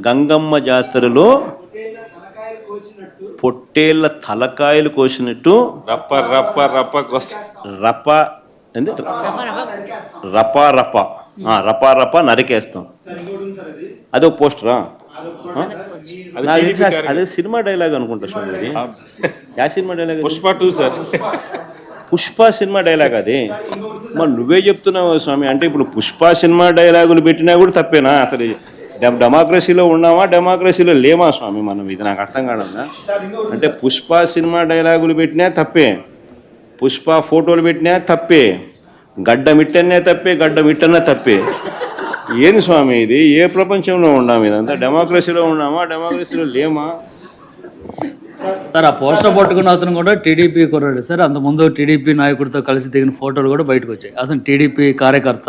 గంగమ్మ జాతరలో పొట్టేళ్ల తలకాయలు కోసినట్టు రప్ప రప్ప రప్ప రప ఏంది రపా రప రపా రప నరికేస్తాం. అదే పోస్టరా? అదే సినిమా డైలాగ్ అనుకుంటా స్వామి. యా cinema dialogue? Pushpa 2 sir. Pushpa cinema dialogue అది. మరి నువ్వే చెప్తున్నావు స్వామి. అంటే ఇప్పుడు పుష్ప సినిమా డైలాగులు పెట్టినా కూడా తప్పేనా? అసలు డెమోక్రసీలో ఉన్నామా, డెమోక్రసీలో లేమా స్వామి మనం? ఇది నాకు అర్థం కాదన్నా. అంటే పుష్ప సినిమా డైలాగులు పెట్టినా తప్పే, పుష్ప ఫోటోలు పెట్టినా తప్పే, గడ్డ మిట్టనే తప్పే, గడ్డ మిట్టనే తప్పే. ఏంది స్వామి ఇది? ఏ ప్రపంచంలో ఉన్నాము? ఇదంతా డెమోక్రసీలో ఉన్నామా, డెమోక్రసీలో లేమా? సార్, ఆ పోస్టర్ పట్టుకున్న అతను కూడా టీడీపీ కుర్రాడు సార్. అంతకుముందు టీడీపీ నాయకుడితో కలిసి దిగిన ఫోటోలు కూడా బయటకు వచ్చాయి. అతను టీడీపీ కార్యకర్త,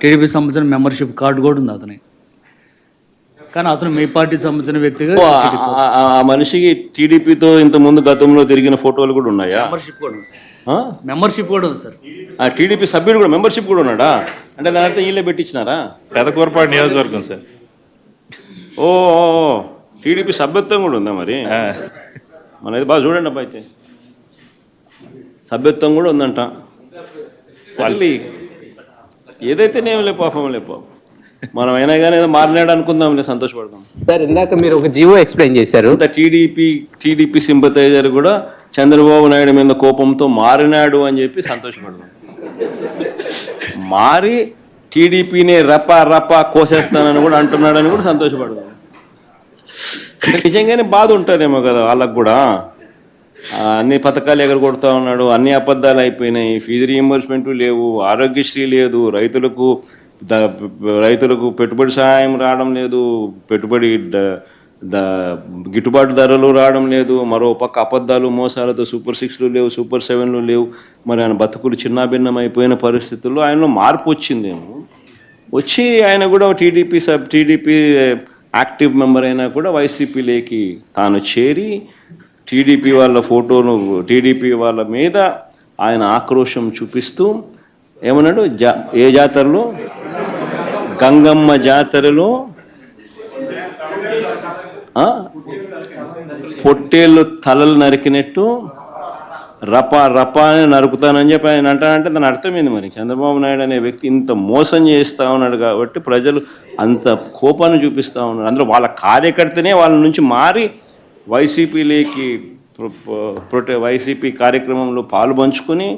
టీడీపీ సంబంధించిన మెంబర్షిప్ కార్డు కూడా ఉంది అతని. కానీ అతను మీ పార్టీ సంబంధించిన వ్యక్తిగా ఆ మనిషికి టీడీపీతో ఇంత ముందు గతంలో తిరిగిన ఫోటోలు కూడా ఉన్నాయా? మెంబర్షిప్ కూడా ఉంది సార్. మెంబర్షిప్ కూడా ఉంది సార్. ఆ టీడీపీ సభ్యుడు కూడా మెంబర్షిప్ కూడా ఉన్నాడా? అంటే దాని అర్థం వీళ్ళే పెట్టించినారా? పెదకూరపాడు నియోజకవర్గం సార్. ఓ టీడీపీ సభ్యత్వం కూడా ఉందా మరి? మనది బాగా చూడండి అబ్బా. అయితే సభ్యత్వం కూడా ఉందంట. మళ్ళీ ఏదైతేనేం లే పాపం లే పాపం. మనం అయినా కానీ ఏదో మారినాడు అనుకుందాంలే, సంతోషపడదాం. సార్, ఇందాక మీరు ఒక జీవో ఎక్స్ప్లెయిన్ చేశారు. టీడీపీ సింపథైజర్ కూడా చంద్రబాబు నాయుడు మీద కోపంతో మారినాడు అని చెప్పి సంతోషపడదాం. మారి టీడీపీని రపా కోసేస్తానని కూడా అంటున్నాడని కూడా సంతోషపడదాం. నిజంగానే బాధ ఉంటుందేమో కదా వాళ్ళకు కూడా. అన్ని పథకాలు ఎగరగొడతా ఉన్నాడు, అన్ని అబద్ధాలు అయిపోయినాయి, ఫీజు రీయింబర్స్మెంట్ లేవు, ఆరోగ్యశ్రీ లేదు, రైతులకు పెట్టుబడి సహాయం రావడం లేదు, పెట్టుబడి గిట్టుబాటు ధరలు రావడం లేదు, మరో పక్క అబద్ధాలు మోసాలతో సూపర్ 6లు లేవు, సూపర్ 7లు లేవు. మరి ఆయన బతుకులు చిన్నాభిన్నం అయిపోయిన పరిస్థితుల్లో ఆయనలో మార్పు వచ్చిందేమో. వచ్చి ఆయన కూడా టీడీపీ యాక్టివ్ మెంబర్ అయినా కూడా వైసీపీలోకి తాను చేరి టీడీపీ వాళ్ళ ఫోటోను, టీడీపీ వాళ్ళ మీద ఆయన ఆక్రోశం చూపిస్తూ ఏమన్నాడు? ఏ జాతరలో? గంగమ్మ జాతరలో పొట్టేళ్ళు తలలు నరికినట్టు రపా అని నరుకుతానని చెప్పి ఆయన అంటానంటే దాని అర్థమైంది. మరి చంద్రబాబు నాయుడు అనే వ్యక్తి ఇంత మోసం చేస్తూ ఉన్నాడు కాబట్టి ప్రజలు అంత కోపాన్ని చూపిస్తూ ఉన్నారు. అందులో వాళ్ళ కార్యకర్తనే వాళ్ళ నుంచి మారి వైసీపీలోకి వైసీపీ కార్యక్రమంలో పాలు పంచుకొని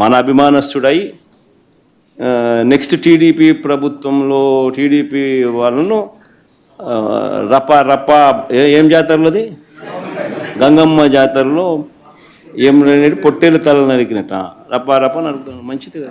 మన అభిమానస్తుడై నెక్స్ట్ టీడీపీ ప్రభుత్వంలో టీడీపీ వాళ్ళను రపా ఏం జాతరలోది? గంగమ్మ జాతరలో ఏం పొట్టేలు తల నరికినట్ట రపా నరుకుతాను. మంచిది కదా.